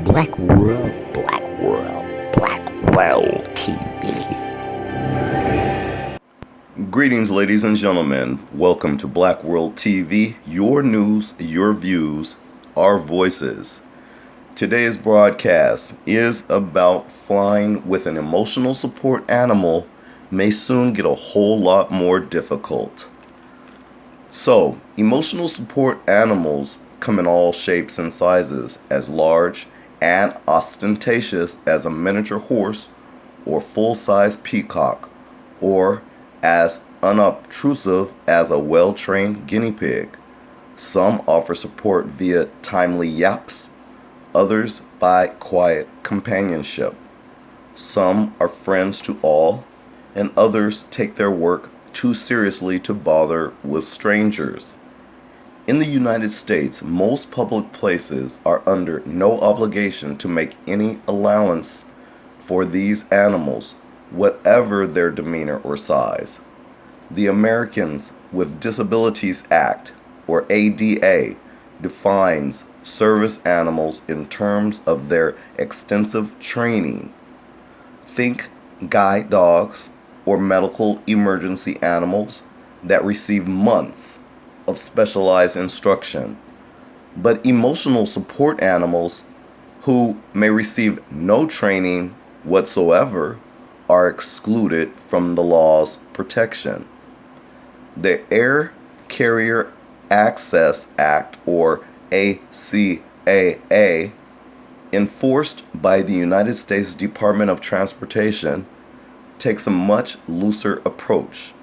Black World, Black World, Black World TV. Greetings, ladies and gentlemen. Welcome to Black World TV, your news, your views, our voices. Today's broadcast is about flying with an emotional support animal may soon get a whole lot more difficult. So, emotional support animals come in all shapes and sizes, as large and ostentatious as a miniature horse or full-size peacock, or as unobtrusive as a well-trained guinea pig. Some offer support via timely yaps, others by quiet companionship. Some are friends to all, and others take their work too seriously to bother with strangers. In the United States, most public places are under no obligation to make any allowance for these animals, whatever their demeanor or size. The Americans with Disabilities Act, or ADA, defines service animals in terms of their extensive training. Think guide dogs or medical emergency animals that receive months of specialized instruction. But emotional support animals who may receive no training whatsoever are excluded from the law's protection. The Air Carrier Access Act, or ACAA, enforced by the United States Department of Transportation, takes a much looser approach.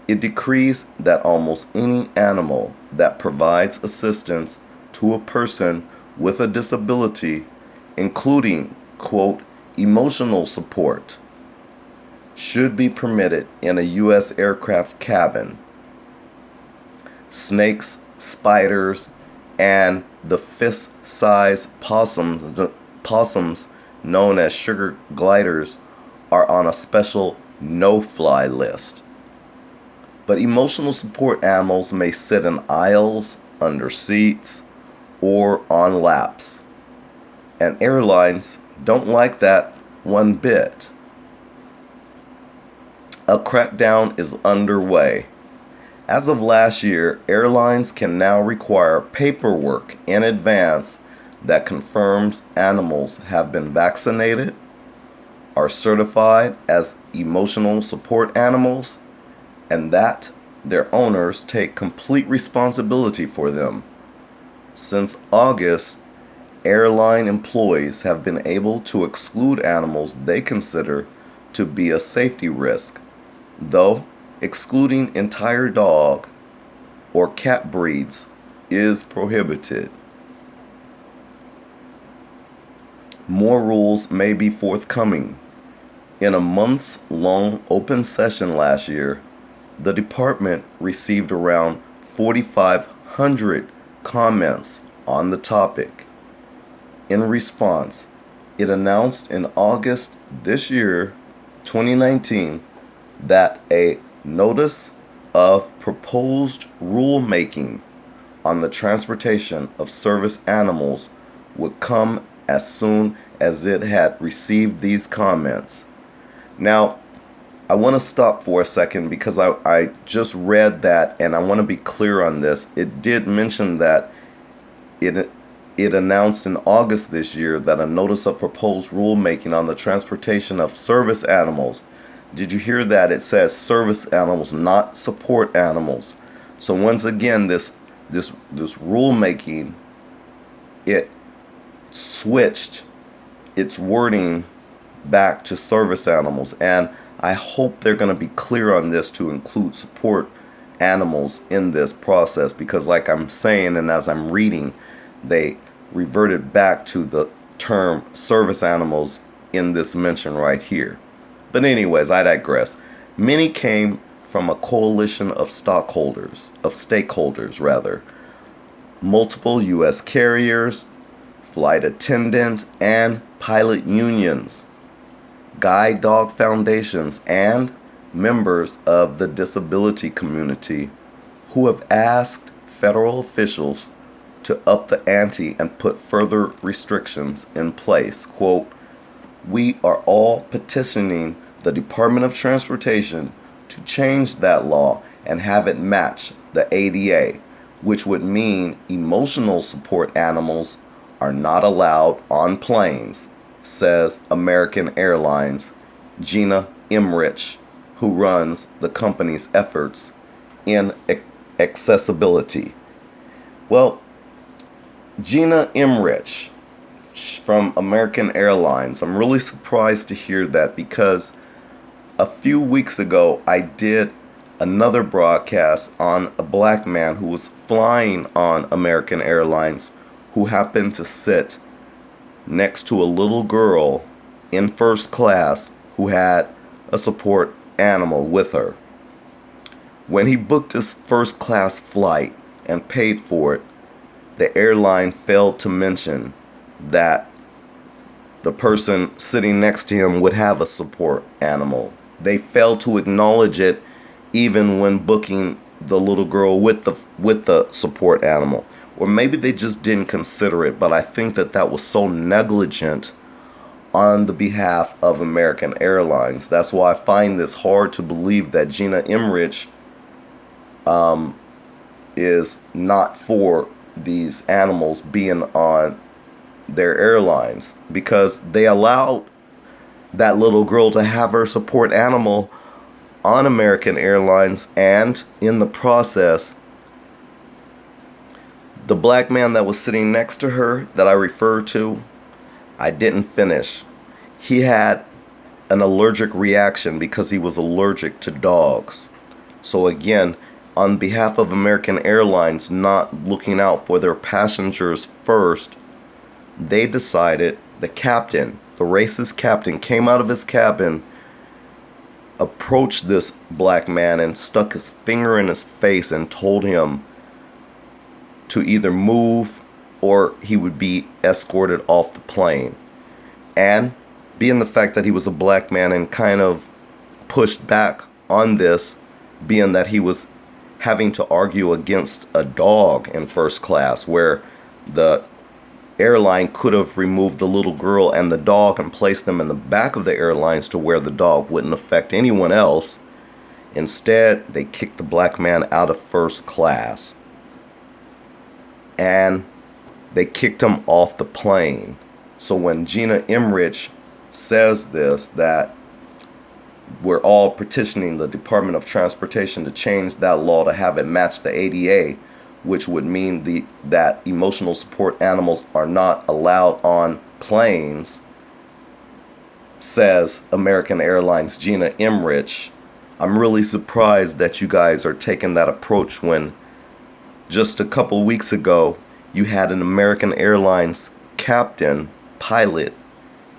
It decrees that almost any animal that provides assistance to a person with a disability, including, quote, emotional support, should be permitted in a U.S. aircraft cabin. Snakes, spiders, and the fist-sized possums known as sugar gliders are on a special no-fly list. But emotional support animals may sit in aisles, under seats, or on laps. And airlines don't like that one bit. A crackdown is underway. As of last year, airlines can now require paperwork in advance that confirms animals have been vaccinated, are certified as emotional support animals, and that their owners take complete responsibility for them. Since August, airline employees have been able to exclude animals they consider to be a safety risk, though excluding entire dog or cat breeds is prohibited. More rules may be forthcoming. In a months-long open session last year, the department received around 4,500 comments on the topic. In response, it announced in August this year, 2019, that a notice of proposed rulemaking on the transportation of service animals would come as soon as it had received these comments. Now, I want to stop for a second because I just read that, and I want to be clear on this. It did mention that it announced in August this year that a notice of proposed rulemaking on the transportation of service animals. Did you hear that? It says service animals, not support animals. So once again, this rulemaking, it switched its wording back to service animals, and I hope they're going to be clear on this to include support animals in this process, because like I'm saying and as I'm reading, they reverted back to the term service animals in this mention right here. But anyways, I digress. Many came from a coalition of stakeholders, multiple U.S. carriers, flight attendant and pilot unions, guide dog foundations, and members of the disability community who have asked federal officials to up the ante and put further restrictions in place. Quote, "We are all petitioning the Department of Transportation to change that law and have it match the ADA, which would mean emotional support animals are not allowed on planes," says American Airlines' Gina Emrich, who runs the company's efforts in accessibility. Well, Gina Emrich from American Airlines, I'm really surprised to hear that, because a few weeks ago I did another broadcast on a black man who was flying on American Airlines, who happened to sit next to a little girl in first class who had a support animal with her. When he booked his first class flight and paid for it, the airline failed to mention that the person sitting next to him would have a support animal. They failed to acknowledge it even when booking the little girl with the support animal. Or maybe they just didn't consider it, but I think that was so negligent on the behalf of American Airlines. That's why I find this hard to believe that Gina Emrich is not for these animals being on their airlines, because they allowed that little girl to have her support animal on American Airlines, and in the process, the black man that was sitting next to her that I referred to, I didn't finish. He had an allergic reaction because he was allergic to dogs. So again, on behalf of American Airlines not looking out for their passengers first, they decided, the captain, the racist captain, came out of his cabin, approached this black man and stuck his finger in his face and told him to either move or he would be escorted off the plane. And being the fact that he was a black man and kind of pushed back on this, being that he was having to argue against a dog in first class, where the airline could have removed the little girl and the dog and placed them in the back of the airlines to where the dog wouldn't affect anyone else. Instead, they kicked the black man out of first class. And they kicked him off the plane. So when Gina Emrich says this, that we're all petitioning the Department of Transportation to change that law to have it match the ADA, which would mean that emotional support animals are not allowed on planes, says American Airlines' Gina Emrich. I'm really surprised that you guys are taking that approach when just a couple weeks ago you had an American Airlines captain, pilot,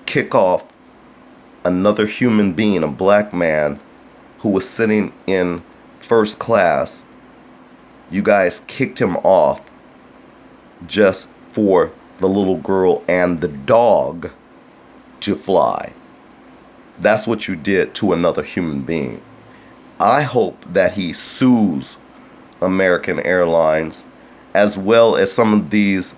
kick off another human being, a black man who was sitting in first class. You guys kicked him off just for the little girl and the dog to fly. That's what you did to another human being. I hope that he sues American Airlines, as well as some of these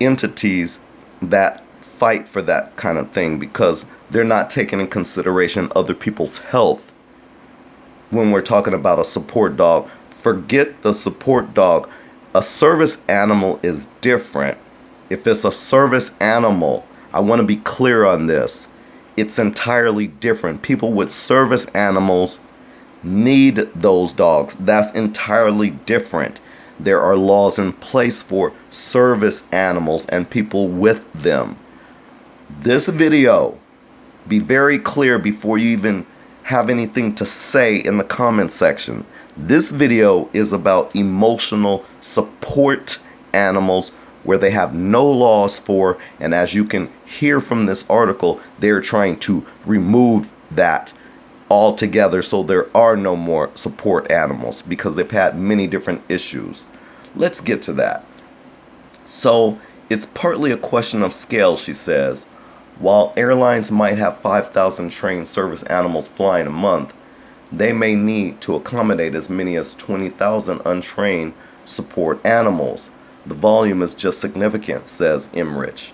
entities that fight for that kind of thing, because they're not taking in consideration other people's health when we're talking about a support dog. Forget the support dog. A service animal is different. If it's a service animal, I want to be clear on this. It's entirely different. People with service animals need those dogs. That's entirely different. There are laws in place for service animals and people with them. This video, be very clear before you even have anything to say in the comment section. This video is about emotional support animals where they have no laws for, and as you can hear from this article, they're trying to remove that altogether, so there are no more support animals because they've had many different issues. Let's get to that. So it's partly a question of scale, she says. While airlines might have 5,000 trained service animals flying a month, they may need to accommodate as many as 20,000 untrained support animals. The volume is just significant, says Emrich.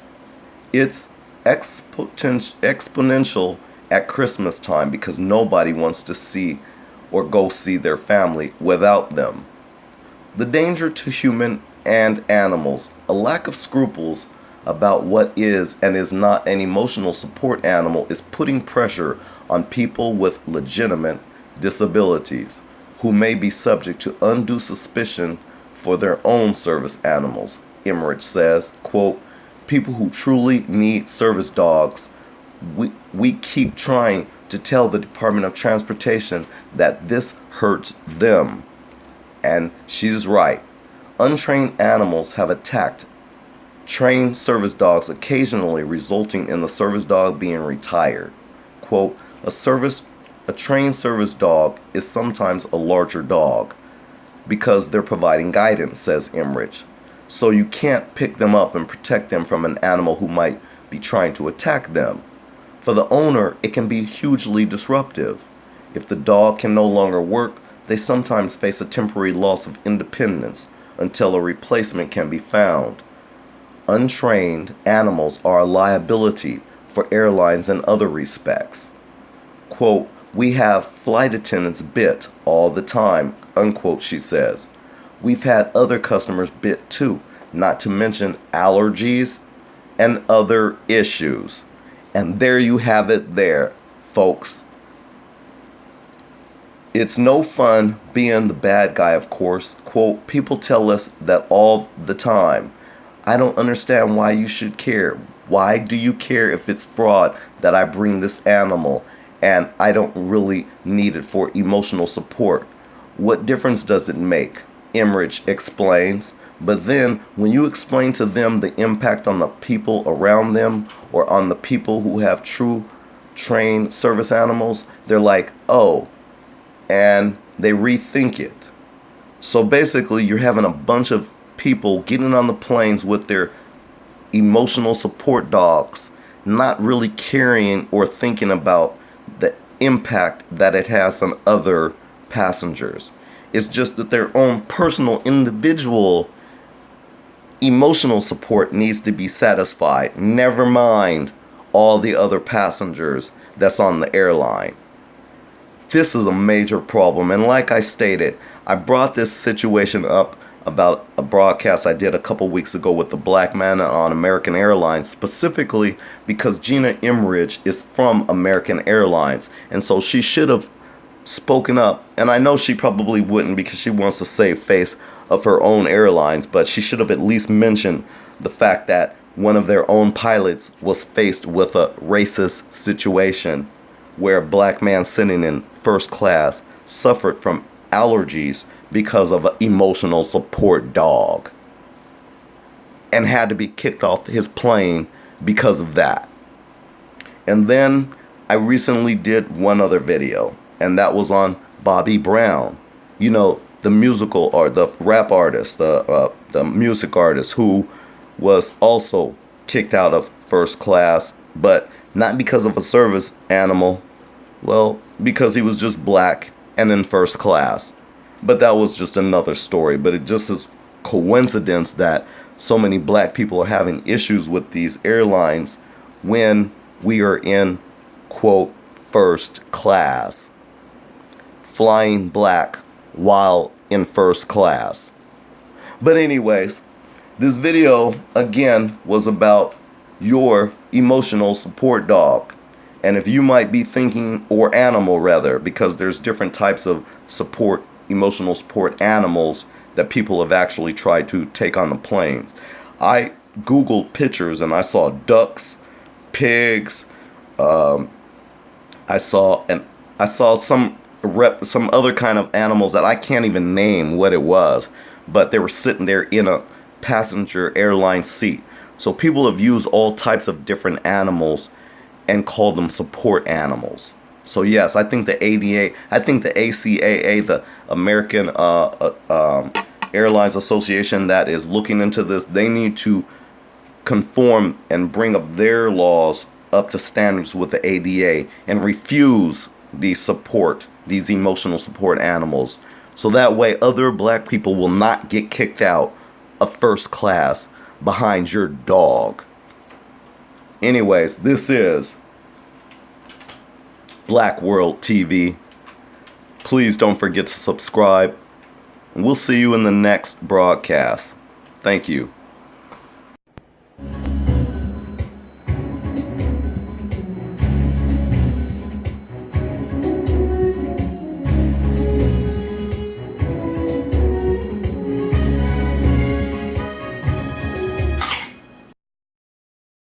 It's exponential at Christmas time because nobody wants to see or go see their family without them. The danger to human and animals, a lack of scruples about what is and is not an emotional support animal, is putting pressure on people with legitimate disabilities who may be subject to undue suspicion for their own service animals. Emmerich says, quote, people who truly need service dogs, we keep trying to tell the Department of Transportation that this hurts them. And she's right. Untrained animals have attacked trained service dogs, occasionally resulting in the service dog being retired. Quote, a trained service dog is sometimes a larger dog because they're providing guidance, says Emrich. So you can't pick them up and protect them from an animal who might be trying to attack them. For the owner, it can be hugely disruptive. If the dog can no longer work, they sometimes face a temporary loss of independence until a replacement can be found. Untrained animals are a liability for airlines in other respects. Quote, we have flight attendants bit all the time, unquote, she says. We've had other customers bit too, not to mention allergies and other issues. And there you have it there, folks. It's no fun being the bad guy, of course. Quote, people tell us that all the time. I don't understand why you should care. Why do you care if it's fraud that I bring this animal and I don't really need it for emotional support? What difference does it make? Emrich explains. But then when you explain to them the impact on the people around them or on the people who have true trained service animals, they're like, oh, and they rethink it. So basically you're having a bunch of people getting on the planes with their emotional support dogs, not really caring or thinking about the impact that it has on other passengers. It's just that their own personal, individual emotional support needs to be satisfied. Never mind all the other passengers that's on the airline. This is a major problem, and like I stated, I brought this situation up about a broadcast I did a couple weeks ago with the black man on American Airlines, specifically because Gina Emmerich is from American Airlines, and so she should have spoken up. And I know she probably wouldn't because she wants to save face of her own airlines, but she should have at least mentioned the fact that one of their own pilots was faced with a racist situation where a black man sitting in first class suffered from allergies because of an emotional support dog and had to be kicked off his plane because of that. And then I recently did one other video, and that was on Bobby Brown, you know, the musical or the rap artist, the music artist who was also kicked out of first class, but not because of a service animal, well, because he was just black and in first class. But that was just another story. But it just is coincidence that so many black people are having issues with these airlines when we are in, quote, first class, flying black while in first class. But anyways, this video again was about your emotional support dog. And if you might be thinking, or animal rather, because there's different types of support, emotional support animals that people have actually tried to take on the planes. I Googled pictures and I saw ducks, pigs, I saw some other kind of animals that I can't even name what it was, but they were sitting there in a passenger airline seat. So people have used all types of different animals and called them support animals. So yes, I think the ADA, I think the ACAA, the American Airlines Association that is looking into this, they need to conform and bring up their laws up to standards with the ADA and refuse these emotional support animals So that way other black people will not get kicked out of first class behind your dog. Anyways, this is Black World TV. Please don't forget to subscribe. We'll see you in the next broadcast. Thank you.